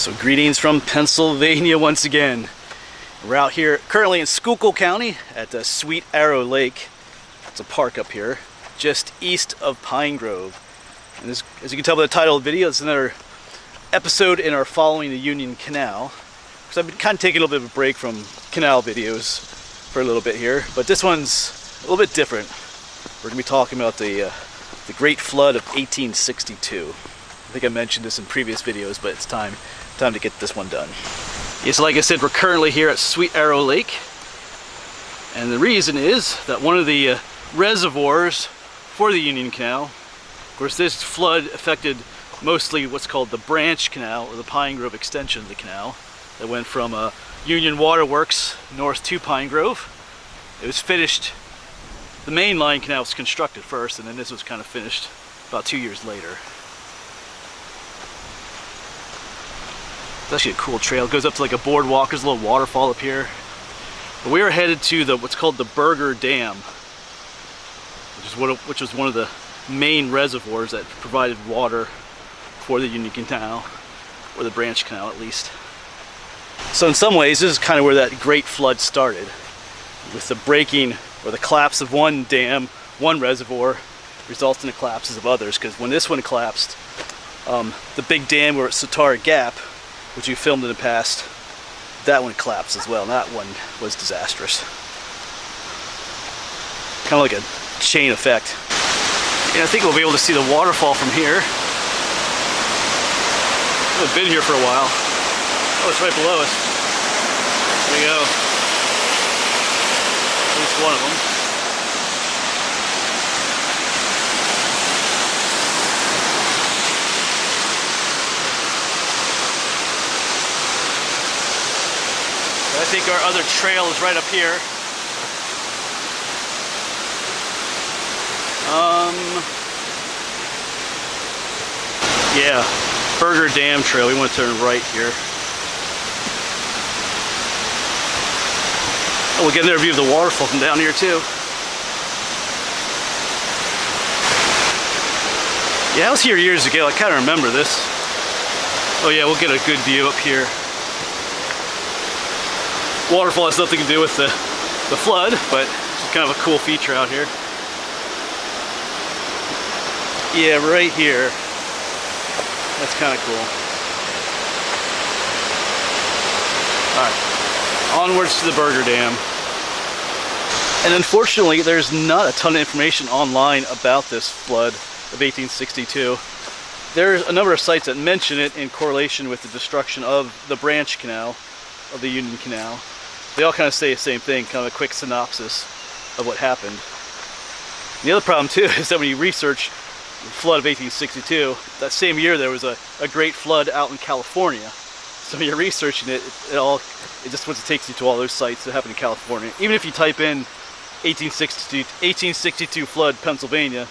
So greetings from Pennsylvania once again. We're out here currently in Schuylkill County at Sweet Arrow Lake. It's a park up here just east of Pine Grove. And this, as you can tell by the title of the video, it's another episode in our Following the Union Canal. Because I've been kind of taking a little bit of a break from canal videos for a little bit here, but this one's a little bit different. We're going to be talking about the Great Flood of 1862. I think I mentioned this in previous videos, but it's time to get this one done. Yes, like I said, we're currently here at Sweet Arrow Lake, and the reason is that one of the reservoirs for the Union Canal, of course this flood affected mostly what's called the branch canal, or the Pine Grove extension of the canal, that went from Union Waterworks north to Pine Grove. It was finished, the main line canal was constructed first, and then this was kind of finished about 2 years later. It's actually a cool trail. It goes up to like a boardwalk. There's a little waterfall up here. But we are headed to what's called the Berger Dam, which was one of the main reservoirs that provided water for the Union Canal, or the Branch Canal at least. So in some ways, this is kind of where that Great Flood started, with the breaking or the collapse of one dam, one reservoir, results in the collapses of others. Because when this one collapsed, the big dam where it's Satara Gap, which you filmed in the past, that one collapsed as well, and that one was disastrous. Kind of like a chain effect. And I think we'll be able to see the waterfall from here. I haven't been here for a while. Oh, it's right below us. There we go. At least one of them. I think our other trail is right up here. Yeah, Berger Dam Trail. We want to turn right here. Oh, we'll get another view of the waterfall from down here too. Yeah, I was here years ago. I kind of remember this. Oh yeah, we'll get a good view up here. Waterfall has nothing to do with the flood, but it's kind of a cool feature out here. Yeah, right here. That's kind of cool. Alright, onwards to the Berger Dam. And unfortunately, there's not a ton of information online about this flood of 1862. There's a number of sites that mention it in correlation with the destruction of the Branch Canal, of the Union Canal. They all kind of say the same thing, kind of a quick synopsis of what happened. And the other problem too is that when you research the flood of 1862, that same year there was a great flood out in California. So when you're researching it, it just takes you to all those sites that happened in California. Even if you type in 1862 flood Pennsylvania,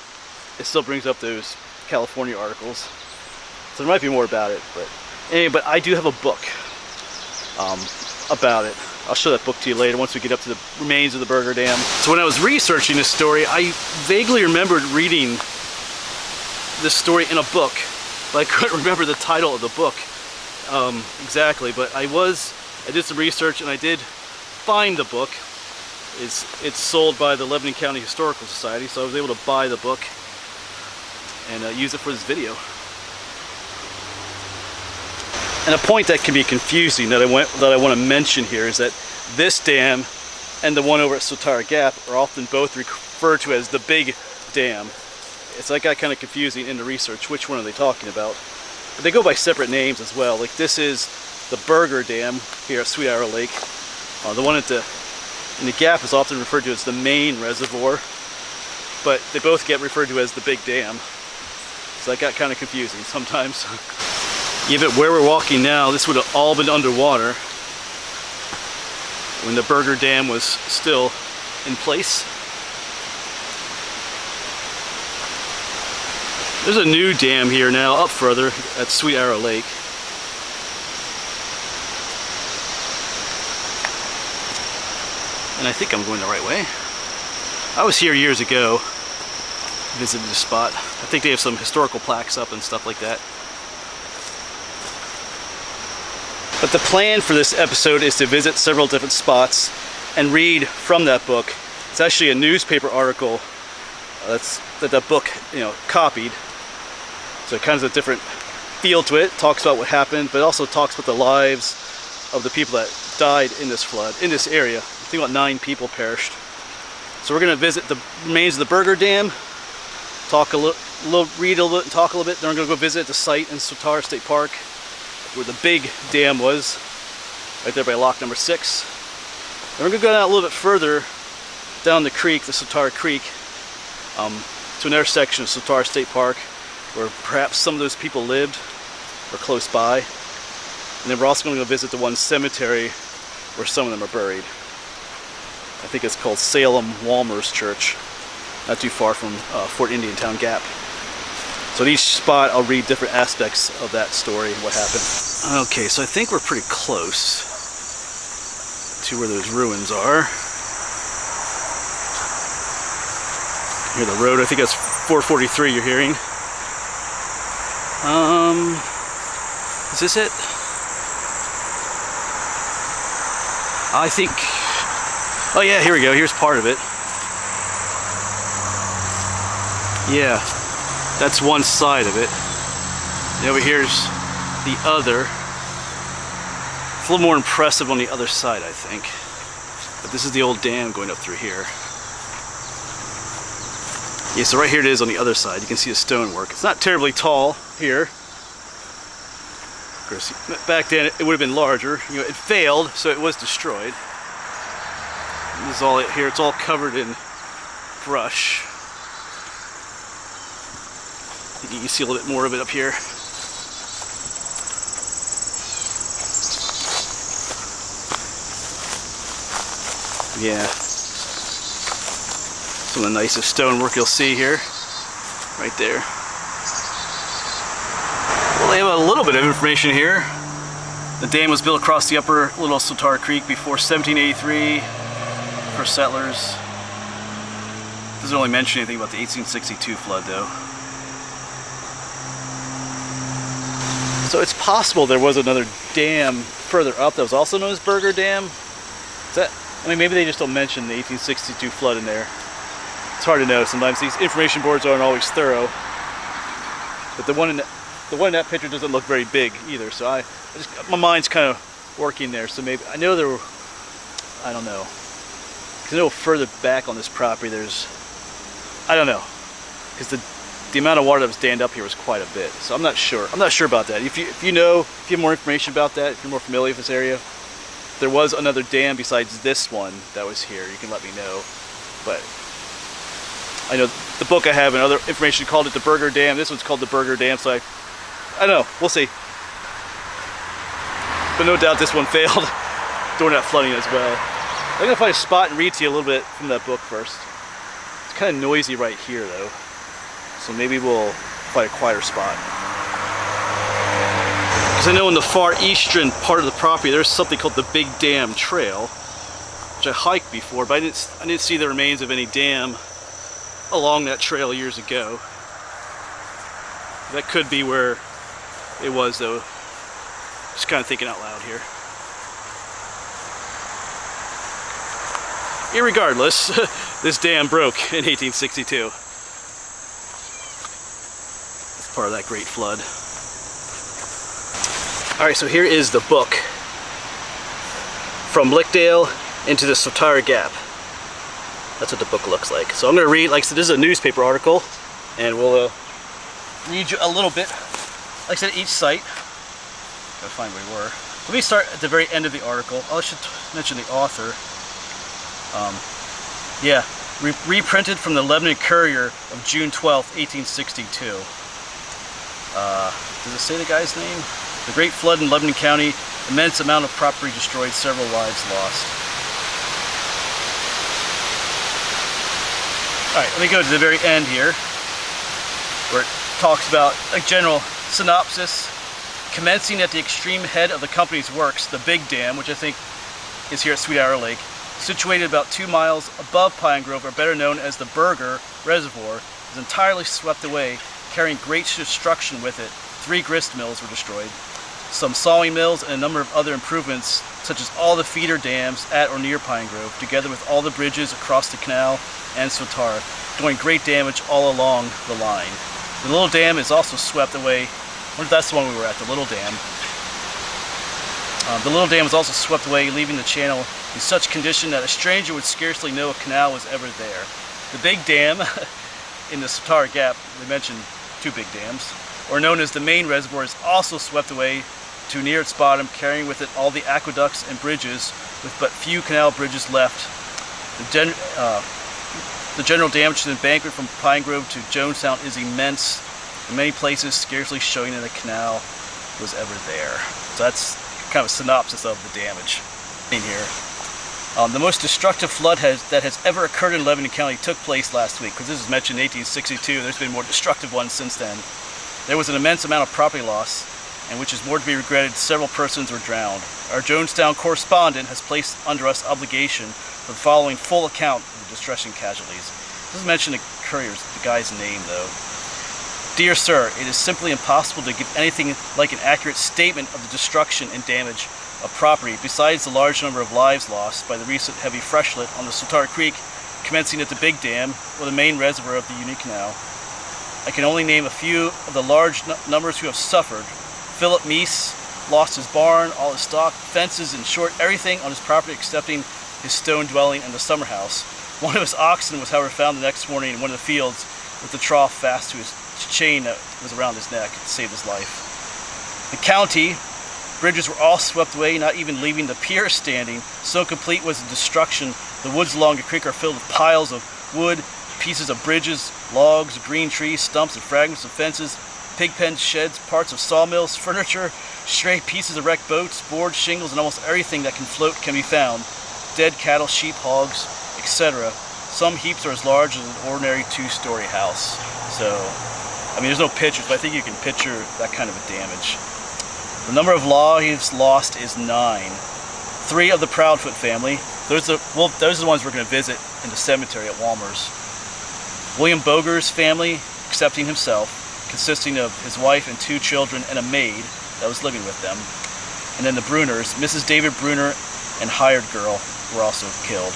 it still brings up those California articles. So there might be more about it, but anyway, but I do have a book about it. I'll show that book to you later once we get up to the remains of the Berger Dam. So when I was researching this story, I vaguely remembered reading this story in a book, but I couldn't remember the title of the book exactly. But I did some research and I did find the book. It's sold by the Lebanon County Historical Society, so I was able to buy the book and use it for this video. And a point that can be confusing that I want to mention here is that this dam and the one over at Satara Gap are often both referred to as the Big Dam. It's like got kind of confusing in the research. Which one are they talking about? But they go by separate names as well. Like this is the Berger Dam here at Sweet Arrow Lake. The one in the gap is often referred to as the main reservoir, but they both get referred to as the Big Dam. So that got kind of confusing sometimes. Yeah, but where we're walking now, this would have all been underwater when the Berger Dam was still in place. There's a new dam here now, up further at Sweet Arrow Lake. And I think I'm going the right way. I was here years ago, visited the spot. I think they have some historical plaques up and stuff like that. But the plan for this episode is to visit several different spots and read from that book. It's actually a newspaper article that book, copied. So it kind of has a different feel to it. Talks about what happened, but it also talks about the lives of the people that died in this flood, in this area. I think about 9 people perished. So we're going to visit the remains of the Berger Dam, talk a little, read a little bit, and talk a little bit. Then we're going to go visit the site in Soltara State Park, where the big dam was, right there by lock number 6. Then we're going to go down a little bit further down the creek, the Soltara Creek, to an intersection of Soltara State Park, where perhaps some of those people lived or close by. And then we're also going to go visit the one cemetery where some of them are buried. I think it's called Salem Walmer's Church, not too far from Fort Indian Town Gap. So at each spot I'll read different aspects of that story and what happened. Okay, so I think we're pretty close to where those ruins are. Hear the road, I think that's 443 you're hearing. Is this it? I think, oh yeah, here we go, here's part of it. Yeah, that's one side of it. And over here's the other. It's a little more impressive on the other side, I think. But this is the old dam going up through here. Yeah, so right here it is on the other side. You can see the stonework. It's not terribly tall here. Of course, back then it would have been larger. It failed, so it was destroyed. And this is all it here. It's all covered in brush. You can see a little bit more of it up here. Yeah. Some of the nicest stonework you'll see here. Right there. Well, they have a little bit of information here. The dam was built across the upper Little Soltara Creek before 1783. First settlers. Doesn't really mention anything about the 1862 flood though. So it's possible there was another dam further up that was also known as Berger Dam. Is that, I mean, maybe they just don't mention the 1862 flood in there. It's hard to know. Sometimes these information boards aren't always thorough. But the one in that picture doesn't look very big either. So I just, my mind's kind of working there. So maybe I know there were, I don't know. Because I know further back on this property there's, I don't know. Because the amount of water that was dammed up here was quite a bit. So I'm not sure. I'm not sure about that. If you know, if you have more information about that, if you're more familiar with this area, if there was another dam besides this one that was here, you can let me know. But I know the book I have and other information called it the Berger Dam. This one's called the Berger Dam, so I don't know. We'll see. But no doubt this one failed during that flooding as well. I'm going to find a spot and read to you a little bit from that book first. It's kind of noisy right here though. So maybe we'll find a quieter spot. Because I know in the far eastern part of the property there's something called the Big Dam Trail, which I hiked before, but I didn't see the remains of any dam along that trail years ago. That could be where it was though. Just kind of thinking out loud here. Irregardless, this dam broke in 1862. Part of that great flood. Alright, so here is the book. From Blickdale into the Soltara Gap. That's what the book looks like. So I'm going to read, like I said, this is a newspaper article, and we'll read you a little bit. Like I said, each site. Gotta find where we were. Let me start at the very end of the article. I should mention the author. Yeah, reprinted from the Lebanon Courier of June 12, 1862. Does it say the guy's name? The Great Flood in Lebanon County, immense amount of property destroyed, several lives lost. Alright, let me go to the very end here, where it talks about a general synopsis. Commencing at the extreme head of the company's works, the Big Dam, which I think is here at Sweet Arrow Lake, situated about 2 miles above Pine Grove, or better known as the Berger Reservoir, is entirely swept away, carrying great destruction with it. 3 grist mills were destroyed. some sawing mills, and a number of other improvements, such as all the feeder dams at or near Pine Grove, together with all the bridges across the canal and Swatara, doing great damage all along the line. The Little Dam is also swept away. I wonder if that's the one we were at, the Little Dam. The Little Dam was also swept away, leaving the channel in such condition that a stranger would scarcely know a canal was ever there. The Big Dam in the Swatara Gap, we mentioned two big dams, or known as the main reservoir, is also swept away to near its bottom, carrying with it all the aqueducts and bridges, with but few canal bridges left. The general damage to the embankment from Pine Grove to Jonestown is immense, in many places scarcely showing that a canal was ever there. So that's kind of a synopsis of the damage in here. The most destructive flood that has ever occurred in Lebanon County took place last week, because this was mentioned in 1862. There's been more destructive ones since then. There was an immense amount of property loss, and which is more to be regretted, several persons were drowned. Our Jonestown correspondent has placed under us obligation for the following full account of the distressing casualties. It doesn't mention the courier's, the guy's name though. Dear sir, it is simply impossible to give anything like an accurate statement of the destruction and damage of property, besides the large number of lives lost by the recent heavy freshet on the Swatara Creek, commencing at the Big Dam, or the main reservoir of the Union Canal. I can only name a few of the large numbers who have suffered. Philip Meese lost his barn, all his stock, fences, in short, everything on his property excepting his stone dwelling and the summer house. One of his oxen was, however, found the next morning in one of the fields with the trough fast to his chain that was around his neck. It saved his life. The county bridges were all swept away, not even leaving the pier standing. So complete was the destruction, the woods along the creek are filled with piles of wood, pieces of bridges, logs, green trees, stumps, and fragments of fences, pig pens, sheds, parts of sawmills, furniture, stray pieces of wrecked boats, boards, shingles, and almost everything that can float can be found. Dead cattle, sheep, hogs, etc. Some heaps are as large as an ordinary two-story house. So, I mean, there's no pictures, but I think you can picture that kind of a damage. The number of lives lost is 9. 3 of the Proudfoot family. Those are the ones we're going to visit in the cemetery at Womelsdorf. William Boger's family, excepting himself, consisting of his wife and 2 children and a maid that was living with them. And then the Bruners, Mrs. David Bruner and hired girl, were also killed.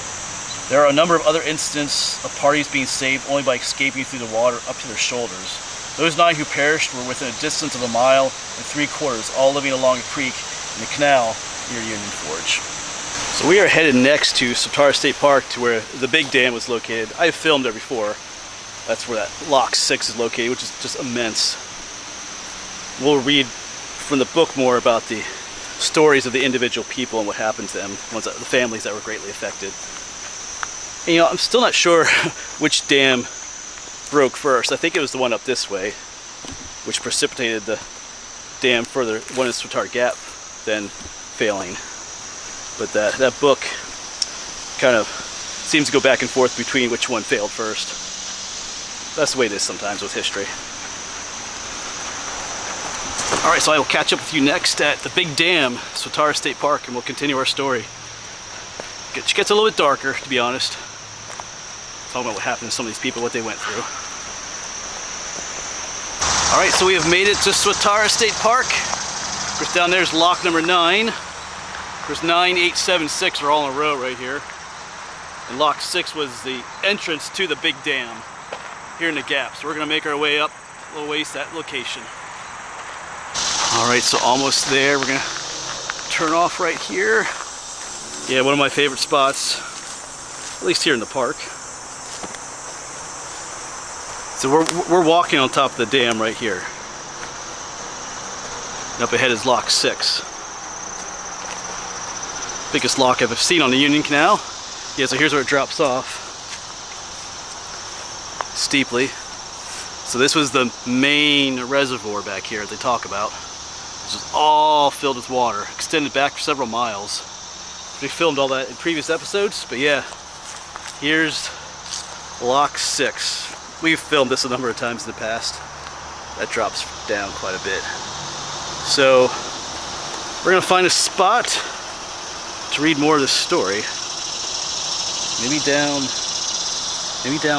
There are a number of other incidents of parties being saved only by escaping through the water up to their shoulders. Those 9 who perished were within a distance of 1.75 miles, all living along a creek in the canal near Union Forge. So we are headed next to Swatara State Park, to where the Big Dam was located. I've filmed there before. That's where that Lock 6 is located, which is just immense. We'll read from the book more about the stories of the individual people and what happened to them, the families that were greatly affected. And, you know, I'm still not sure which dam broke first. I think it was the one up this way, which precipitated the dam further, one in Swatara Gap, then failing. But that book kind of seems to go back and forth between which one failed first. That's the way it is sometimes with history. Alright, so I will catch up with you next at the Big Dam, Swatara State Park, and we'll continue our story. It gets a little bit darker, to be honest. Talking about what happened to some of these people, what they went through. Alright, so we have made it to Swatara State Park. Of course, down there's lock number 9. Of course, 9, 8, 7, 6 are all in a row right here. And lock 6 was the entrance to the Big Dam here in the gap. So we're going to make our way up a little ways to that location. Alright, so almost there. We're going to turn off right here. Yeah, one of my favorite spots, at least here in the park. So we're walking on top of the dam right here. And up ahead is lock 6. Biggest lock I've seen on the Union Canal. Yeah, so here's where it drops off. Steeply. So this was the main reservoir back here that they talk about. It's just all filled with water, extended back for several miles. We filmed all that in previous episodes, but yeah, here's lock 6. We've filmed this a number of times in the past. That drops down quite a bit. So we're gonna find a spot to read more of this story. Maybe down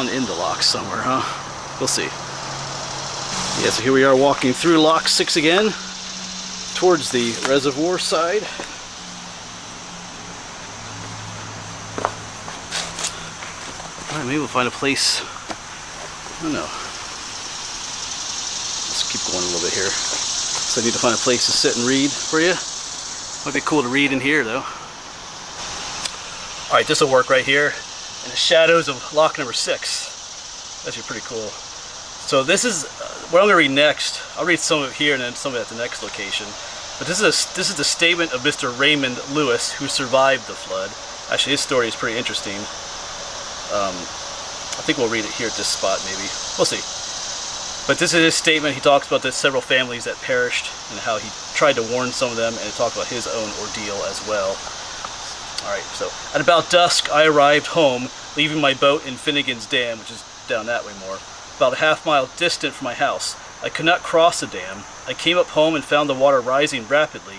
in the lock somewhere, huh? We'll see. Yeah, so here we are walking through lock 6 again, towards the reservoir side. Alright, maybe we'll find a place. I don't know. Let's keep going a little bit here. So I need to find a place to sit and read for you. Might be cool to read in here though. Alright, this will work right here in the shadows of lock number 6. That's pretty cool. So this is what I'm going to read next. I'll read some of it here and then some of it at the next location. But this is the statement of Mr. Raymond Lewis, who survived the flood. Actually, his story is pretty interesting. I think we'll read it here at this spot, maybe. We'll see. But this is his statement. He talks about the several families that perished and how he tried to warn some of them, and he talked about his own ordeal as well. Alright, so at about dusk, I arrived home, leaving my boat in Finnegan's Dam, which is down that way more, about a half-mile distant from my house. I could not cross the dam. I came up home and found the water rising rapidly,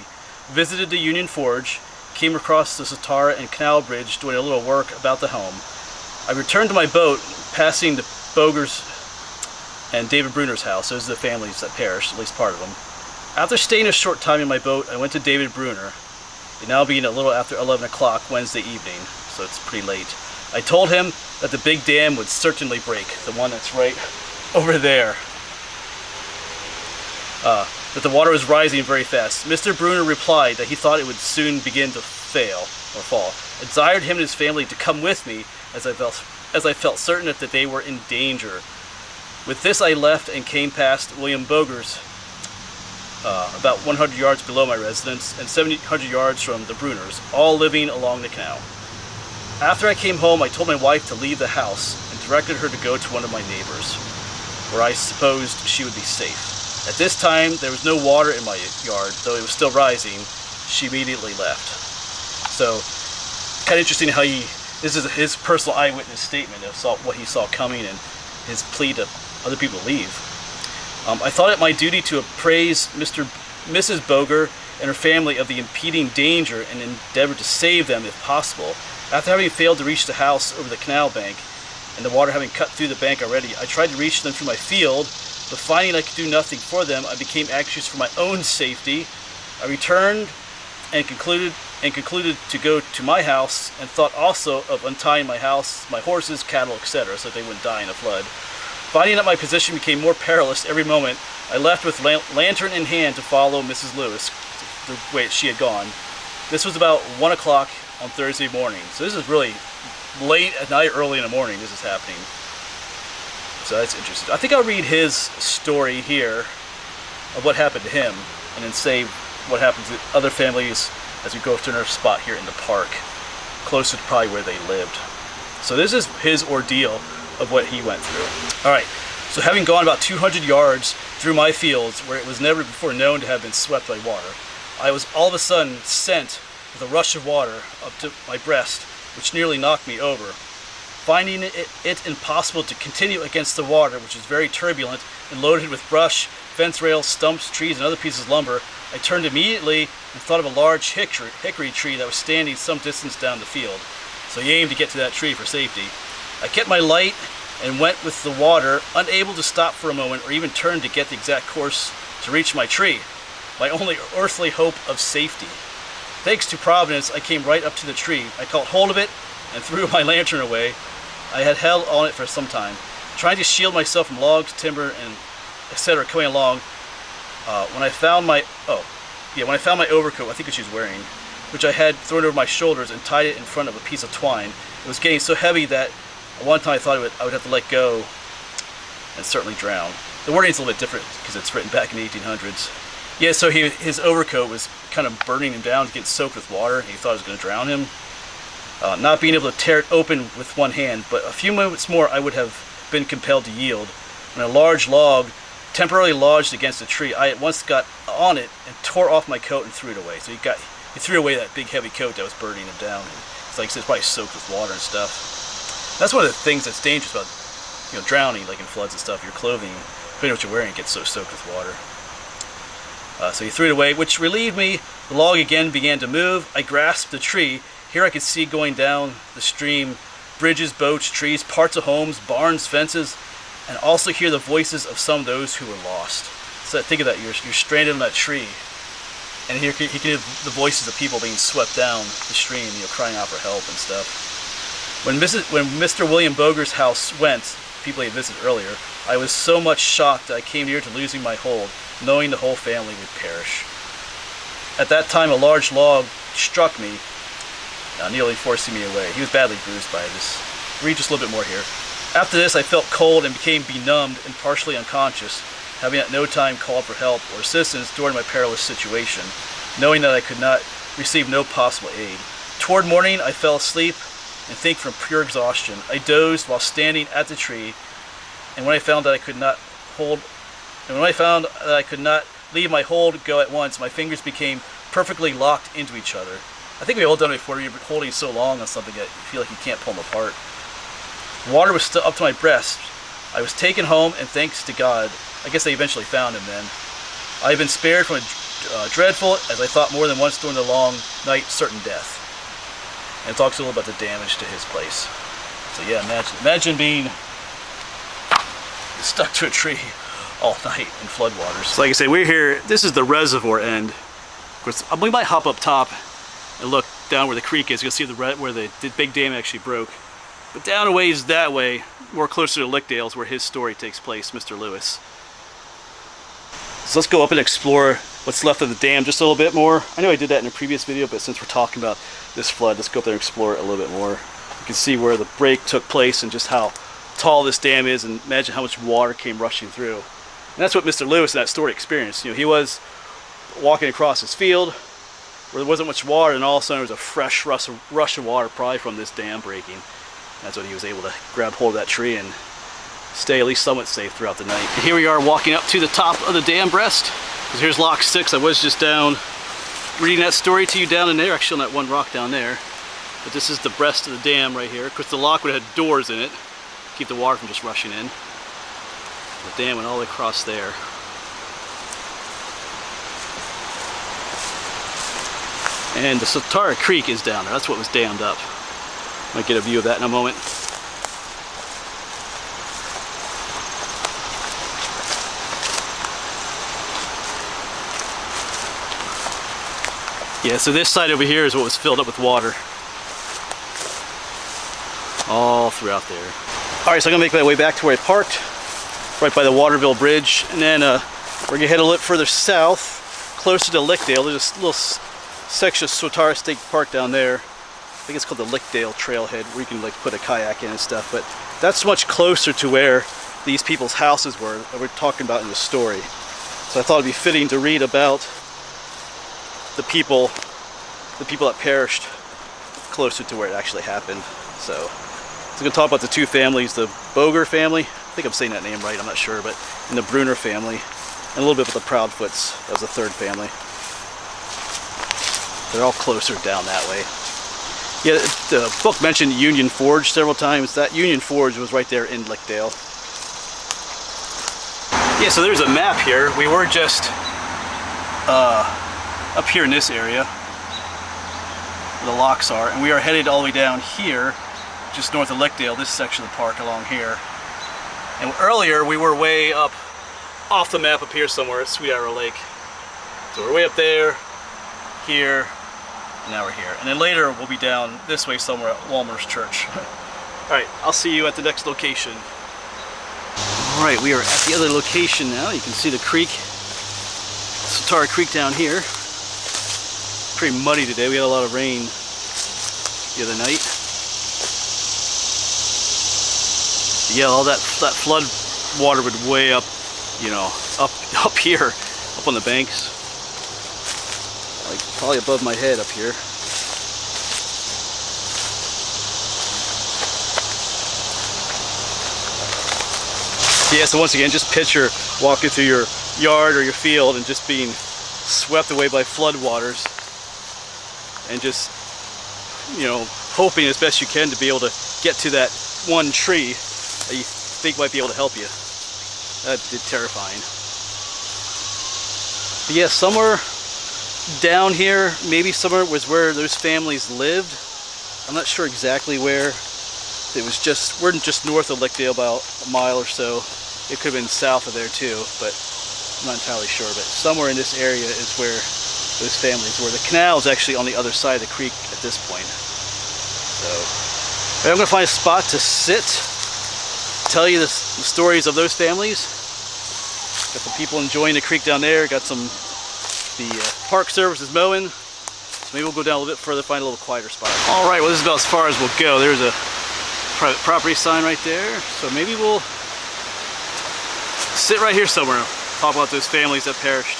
visited the Union Forge, came across the Satara and Canal Bridge doing a little work about the home. I returned to my boat, passing the Bogers and David Bruner's house. Those are the families that perished, at least part of them. After staying a short time in my boat, I went to David Bruner. It now being a little after 11 o'clock Wednesday evening, so it's pretty late. I told him that the big dam would certainly break, the one that's right over there. That the water was rising very fast. Mr. Bruner replied that he thought it would soon begin to fail or fall. I desired him and his family to come with me, as I felt certain that they were in danger. With this I left and came past William Boger's, about 100 yards below my residence and 700 yards from the Bruners, all living along the canal. After I came home, I told my wife to leave the house and directed her to go to one of my neighbors, where I supposed she would be safe. At this time, there was no water in my yard, though it was still rising. She immediately left. So, kind of interesting how this is his personal eyewitness statement of what he saw coming and his plea to other people to leave. I thought it my duty to appraise Mrs. Boger and her family of the impeding danger and endeavor to save them if possible. After having failed to reach the house over the canal bank, and the water having cut through the bank already, I tried to reach them through my field, but finding I could do nothing for them, I became anxious for my own safety. I returned and concluded to go to my house, and thought also of untying my house, my horses, cattle, etc., so that they wouldn't die in a flood. Finding that my position became more perilous every moment, I left with lantern in hand to follow Mrs. Lewis, the way she had gone. This was about 1 o'clock on Thursday morning, so this is really late at night, early in the morning this is happening. So that's interesting. I think I'll read his story here of what happened to him, and then say what happened to other families as we go to another spot here in the park, closer to probably where they lived. So this is his ordeal of what he went through. Alright, so having gone about 200 yards through my fields, where it was never before known to have been swept by water, I was all of a sudden sent with a rush of water up to my breast, which nearly knocked me over. Finding it impossible to continue against the water, which is very turbulent and loaded with brush, fence rails, stumps, trees, and other pieces of lumber, I turned immediately and thought of a large hickory tree that was standing some distance down the field. So he aimed to get to that tree for safety. I kept my light and went with the water, unable to stop for a moment or even turn to get the exact course to reach my tree, my only earthly hope of safety. Thanks to Providence, I came right up to the tree. I caught hold of it and threw my lantern away. I had held on it for some time, trying to shield myself from logs, timber, and etc. coming along. When I found my overcoat, I think what she was wearing, which I had thrown over my shoulders and tied it in front of a piece of twine, it was getting so heavy that at one time I thought I would have to let go and certainly drown. The wording's a little bit different because it's written back in the 1800s. Yeah, so his overcoat was kind of burning him down, getting soaked with water, and he thought it was going to drown him. Not being able to tear it open with one hand, but a few moments more I would have been compelled to yield. When a large log temporarily lodged against a tree, I at once got on it and tore off my coat and threw it away. So he threw away that big heavy coat that was burning him down. It's like I said, it's probably soaked with water and stuff. That's one of the things that's dangerous about drowning, like in floods and stuff. Your clothing, depending on what you're wearing, gets so soaked with water. So he threw it away, which relieved me. The log again began to move. I grasped the tree. Here I could see going down the stream bridges, boats, trees, parts of homes, barns, fences, and also hear the voices of some of those who were lost. So think of that, you're stranded on that tree, And here he could hear the voices of people being swept down the stream, you know, crying out for help and stuff. When Mr. William Boger's house went, people he had visited earlier, I was so much shocked that I came near to losing my hold, knowing the whole family would perish. At that time, a large log struck me, nearly forcing me away. He was badly bruised by this. Read just a little bit more here. After this, I felt cold and became benumbed and partially unconscious, having at no time called for help or assistance during my perilous situation, knowing that I could not receive no possible aid. Toward morning, I fell asleep and think from pure exhaustion. I dozed while standing at the tree, and when I found that I could not leave my hold go at once, my fingers became perfectly locked into each other. I think we've all done it before. You're holding so long on something that you feel like you can't pull them apart. Water was still up to my breast. I was taken home, and thanks to God, I guess they eventually found him then. I have been spared from a dreadful, as I thought more than once during the long night, certain death. And it talks a little about the damage to his place. So yeah, imagine being stuck to a tree all night in floodwaters. So like I said, we're here, this is the reservoir end. Of course, we might hop up top and look down where the creek is. You'll see where the big dam actually broke. But down a ways that way, more closer to Lickdale, is where his story takes place, Mr. Lewis. So let's go up and explore what's left of the dam just a little bit more. I know I did that in a previous video, but since we're talking about this flood, let's go up there and explore it a little bit more. You can see where the break took place and just how tall this dam is, and imagine how much water came rushing through. And that's what Mr. Lewis in that story experienced. You know, he was walking across his field where there wasn't much water, and all of a sudden there was a fresh rush of water, probably from this dam breaking. That's when he was able to grab hold of that tree and stay at least somewhat safe throughout the night. And here we are walking up to the top of the dam breast. Here's lock 6. I was just down reading that story to you down in there, actually on that one rock down there. But this is the breast of the dam right here. Of course, the lock would have had doors in it, keep the water from just rushing in. The dam went all the way across there. And the Satara Creek is down there. That's what was dammed up. Might get a view of that in a moment. Yeah, so this side over here is what was filled up with water. All throughout there. Alright, so I'm going to make my way back to where I parked, right by the Waterville Bridge, and then we're going to head a little further south, closer to Lickdale. There's a little section of Swatara State Park down there. I think it's called the Lickdale Trailhead, where you can like put a kayak in and stuff, but that's much closer to where these people's houses were that we're talking about in the story. So I thought it'd be fitting to read about the people that perished closer to where it actually happened. So I'm going to talk about the two families, the Boger family, I think I'm saying that name right, I'm not sure, but and the Bruner family, and a little bit about the Proudfoots, that was the third family. They're all closer down that way. Yeah, the book mentioned Union Forge several times. That Union Forge was right there in Lickdale. Yeah, so there's a map here. We were just up here in this area where the locks are, and we are headed all the way down here, just north of Lickdale, this section of the park along here. And earlier we were way up off the map up here somewhere at Sweet Arrow Lake. So we're way up there, here, and now we're here. And then later we'll be down this way somewhere at Walmer's Church. Alright, I'll see you at the next location. Alright, we are at the other location now. You can see the creek, Satara Creek down here. Pretty muddy today. We had a lot of rain the other night. Yeah, all that flood water would way up, you know, up here, up on the banks. Like probably above my head up here. Yeah, so once again, just picture walking through your yard or your field and just being swept away by flood waters, and just, you know, hoping as best you can to be able to get to that one tree that you think might be able to help you. That's terrifying. But yeah, somewhere down here, maybe somewhere was where those families lived. I'm not sure exactly where. It was just, we're just north of Lickdale, about a mile or so. It could have been south of there too, but I'm not entirely sure. But somewhere in this area is where those families were. The canal is actually on the other side of the creek at this point. So I'm going to find a spot to sit, tell you the stories of those families. Got some people enjoying the creek down there. Got the park services mowing. So maybe we'll go down a little bit further, find a little quieter spot. All right, well, this is about as far as we'll go. There's a private property sign right there. So maybe we'll sit right here somewhere, talk about those families that perished,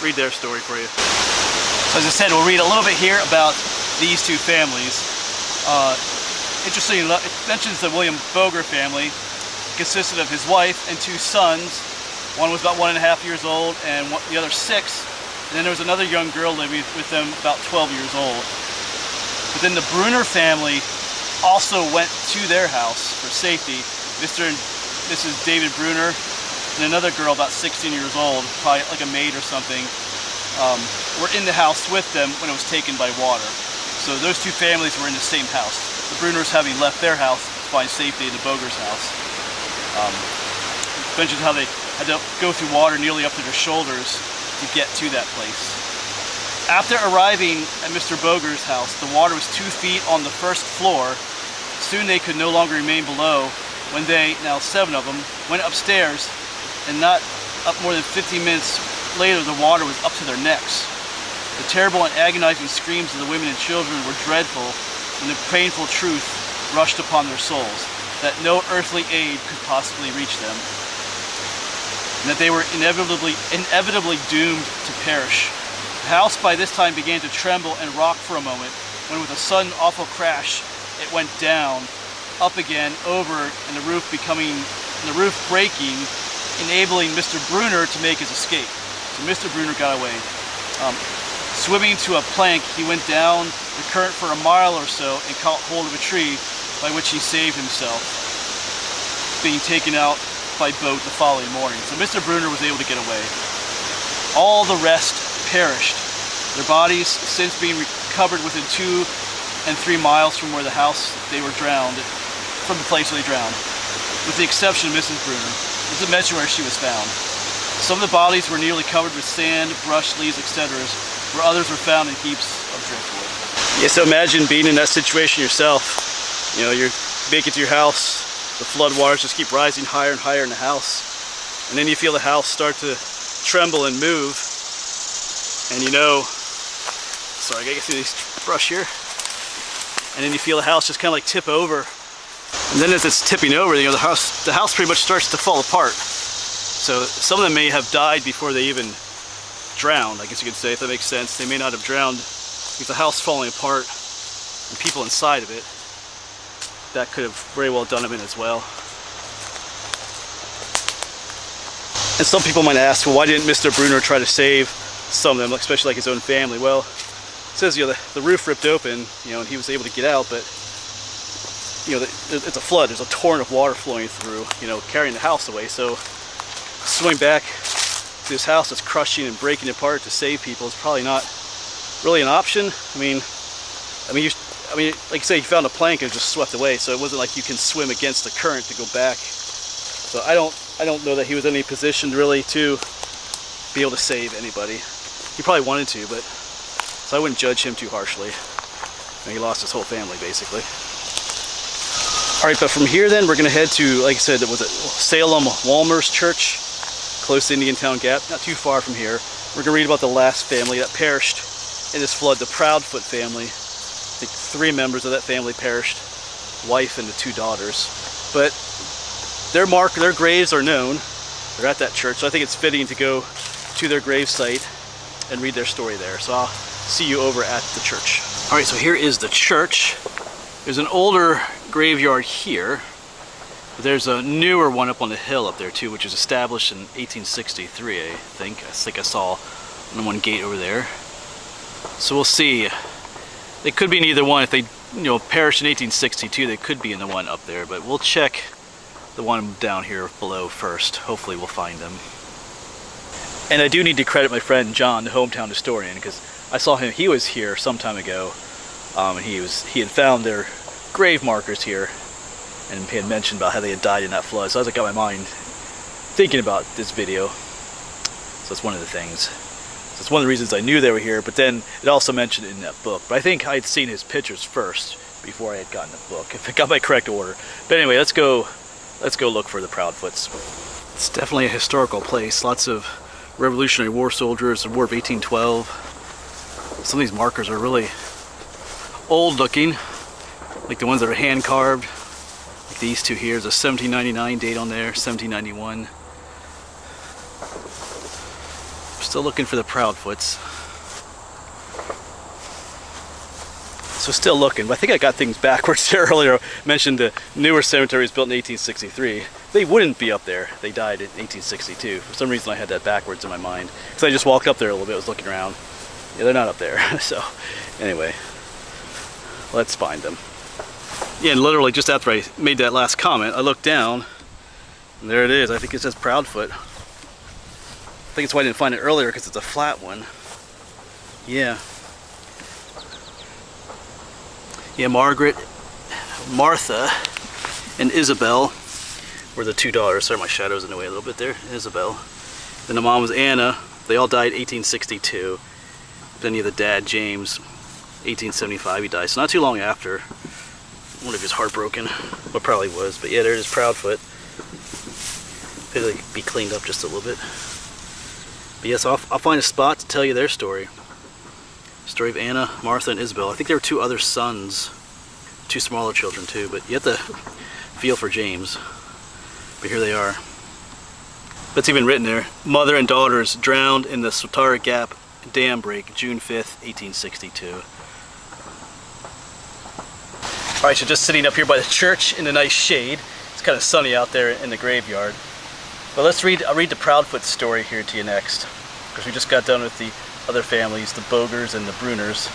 read their story for you. So as I said, we'll read a little bit here about these two families. Interestingly, it mentions the William Boger family. It consisted of his wife and two sons. One was about 1.5 years old and the other 6. And then there was another young girl living with them about 12 years old. But then the Brunner family also went to their house for safety. Mr. and Mrs. David Brunner and another girl about 16 years old, probably like a maid or something, were in the house with them when it was taken by water. So those two families were in the same house. The Brunners having left their house to find safety in the Boger's house. Mentions how they had to go through water nearly up to their shoulders to get to that place. After arriving at Mr. Boger's house, the water was 2 feet on the first floor. Soon they could no longer remain below when they, now 7 of them, went upstairs, and not up more than 15 minutes later the water was up to their necks. The terrible and agonizing screams of the women and children were dreadful, and the painful truth rushed upon their souls that no earthly aid could possibly reach them, and that they were inevitably doomed to perish. The house by this time began to tremble and rock for a moment, when with a sudden awful crash it went down, up again, over, and the roof breaking, enabling Mr. Brunner to make his escape. So Mr. Brunner got away. Swimming to a plank, he went down the current for a mile or so and caught hold of a tree, by which he saved himself, being taken out by boat the following morning. So Mr. Brunner was able to get away. All the rest perished, their bodies since being recovered within 2 and 3 miles from where the house they were drowned, from the place where they drowned, with the exception of Mrs. Brunner. This is a mention where she was found. Some of the bodies were nearly covered with sand, brush, leaves, etc., where others were found in heaps of driftwood. Yeah, so imagine being in that situation yourself. You know, you're making it to your house, the flood waters just keep rising higher and higher in the house, and then you feel the house start to tremble and move, and you know, sorry, I gotta get through this brush here, and then you feel the house just kind of like tip over, and then as it's tipping over, you know, the house pretty much starts to fall apart. So some of them may have died before they even drowned, I guess you could say, if that makes sense. They may not have drowned because the house falling apart and people inside of it, that could have very well done them in as well. And some people might ask, well, why didn't Mr. Brunner try to save some of them, especially like his own family? Well, it says, you know, the roof ripped open, you know, and he was able to get out, but you know, it's a flood. There's a torrent of water flowing through, you know, carrying the house away. So swimming back to this house that's crushing and breaking apart to save people is probably not really an option. I mean, like you say, you found a plank and it just swept away, so it wasn't like you can swim against the current to go back. So I don't know that he was in any position really to be able to save anybody. He probably wanted to, but so I wouldn't judge him too harshly. I mean, he lost his whole family basically. All right, but from here then we're gonna head to, like I said, it was at Salem Walmer's Church, close to Indian Town Gap, not too far from here. We're gonna read about the last family that perished in this flood, the Proudfoot family. I think 3 members of that family perished, wife and the 2 daughters. But their graves are known. They're at that church, so I think it's fitting to go to their gravesite and read their story there. So I'll see you over at the church. All right, so here is the church. There's an older graveyard here, but there's a newer one up on the hill up there too, which was established in 1863, I think I saw on one gate over there. So we'll see. They could be in either one. If they, you know, perished in 1862, they could be in the one up there, but we'll check the one down here below first. Hopefully we'll find them. And I do need to credit my friend John, the hometown historian, because I saw him, he was here some time ago, and he had found their grave markers here, and he had mentioned about how they had died in that flood. So I got my mind thinking about this video. So that's one of the things. So It's one of the reasons I knew they were here, but then it also mentioned it in that book. But I think I'd seen his pictures first before I had gotten the book, if it got my correct order. But anyway, let's go look for the Proudfoots. It's definitely a historical place. Lots of Revolutionary War soldiers, the War of 1812. Some of these markers are really old looking, like the ones that are hand carved. Like these two here, there's a 1799 date on there, 1791. Still looking for the Proudfoots. So still looking, but I think I got things backwards there earlier. I mentioned the newer cemetery was built in 1863. They wouldn't be up there. They died in 1862. For some reason I had that backwards in my mind. Because I just walked up there a little bit, I was looking around. Yeah, they're not up there. So anyway, let's find them. Yeah, and literally just after I made that last comment, I looked down, and there it is. I think it says Proudfoot. I think it's why I didn't find it earlier, because it's a flat one. Yeah. Yeah, Margaret, Martha, and Isabel were the two daughters. Sorry, my shadow's in the way a little bit there. Isabel. Then the mom was Anna. They all died 1862. Then you have the dad, James, 1875 he died. So not too long after. I wonder if he was heartbroken. Well, probably was. But yeah, there it is, Proudfoot. Maybe they could be cleaned up just a little bit. But yes, I'll find a spot to tell you their story. Story of Anna, Martha, and Isabel. I think there were two other sons, two smaller children too, but you have to feel for James. But here they are. It's even written there. Mother and daughters drowned in the Sotara Gap dam break, June 5th, 1862. Alright, so just sitting up here by the church in the nice shade. It's kind of sunny out there in the graveyard. But I'll read the Proudfoot story here to you next, because we just got done with the other families, the Bogers and the Bruners.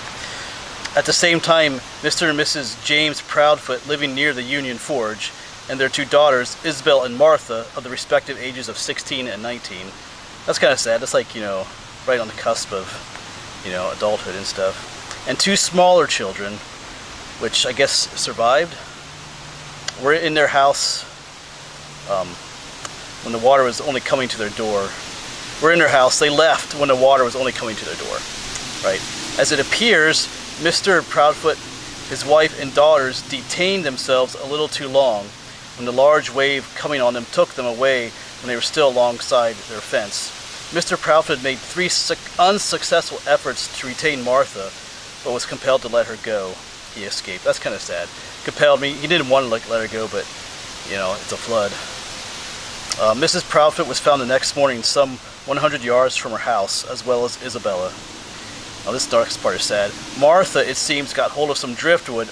At the same time, Mr. and Mrs. James Proudfoot, living near the Union Forge, and their two daughters, Isabel and Martha, of the respective ages of 16 and 19. That's kind of sad. That's like, right on the cusp of, adulthood and stuff. And two smaller children, which I guess survived, were in their house when the water was only coming to their door. Were in their house. They left when the water was only coming to their door. Right. As it appears, Mr. Proudfoot, his wife, and daughters detained themselves a little too long when the large wave coming on them took them away when they were still alongside their fence. Mr. Proudfoot made 3 unsuccessful efforts to retain Martha, but was compelled to let her go. He escaped. That's kind of sad. Compelled me. He didn't want to let her go, but, it's a flood. Mrs. Proudfoot was found the next morning some 100 yards from her house, as well as Isabella. Now this darkest part is sad. Martha, it seems, got hold of some driftwood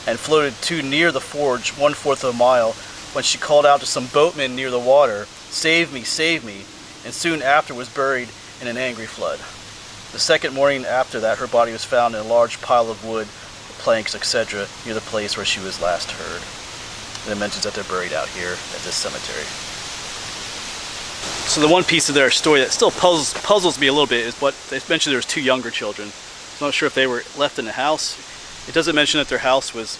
and floated too near the forge 1/4 of a mile when she called out to some boatmen near the water, "Save me, save me," and soon after was buried in an angry flood. The second morning after that, her body was found in a large pile of wood, planks, etc., near the place where she was last heard. And it mentions that they're buried out here at this cemetery. So the one piece of their story that still puzzles me a little bit is what they mentioned. There was 2 younger children. I'm not sure if they were left in the house. It doesn't mention that their house was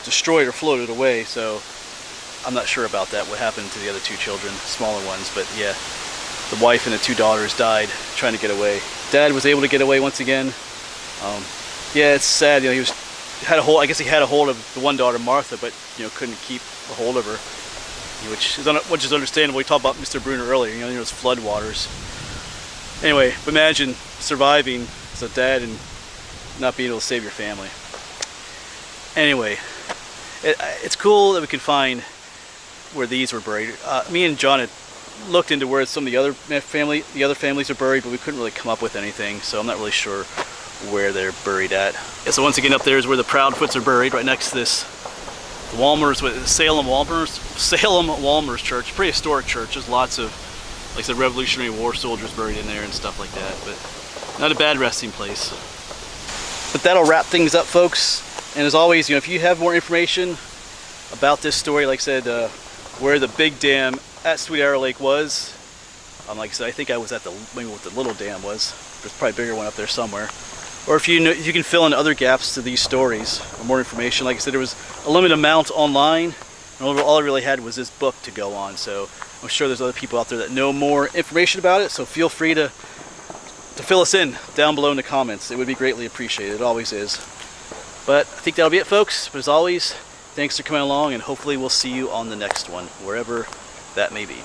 destroyed or floated away, so I'm not sure about that, what happened to the other 2 children, smaller ones. But yeah, the wife and the 2 daughters died trying to get away. Dad was able to get away once again. Yeah, it's sad. He had a hold. I guess he had a hold of the one daughter, Martha, but couldn't keep a hold of her. Which is understandable. We talked about Mr. Bruner earlier, those flood waters. Anyway, imagine surviving as a dad and not being able to save your family. Anyway, it's cool that we could find where these were buried. Me and John had looked into where some of the other families are buried, but we couldn't really come up with anything, so I'm not really sure where they're buried at. Yeah, so once again, up there is where the Proudfoots are buried, right next to this Salem Walmers Church. Pretty historic church. There's lots of, like I said, Revolutionary War soldiers buried in there and stuff like that, but not a bad resting place. But that'll wrap things up, folks. And as always, if you have more information about this story, like I said, where the big dam at Sweet Arrow Lake was, like I said, I think I was at maybe what the little dam was. There's probably a bigger one up there somewhere. Or if you can fill in other gaps to these stories or more information. Like I said, there was a limited amount online, and all I really had was this book to go on. So I'm sure there's other people out there that know more information about it. So feel free to fill us in down below in the comments. It would be greatly appreciated. It always is. But I think that'll be it, folks. But as always, thanks for coming along, and hopefully we'll see you on the next one, wherever that may be.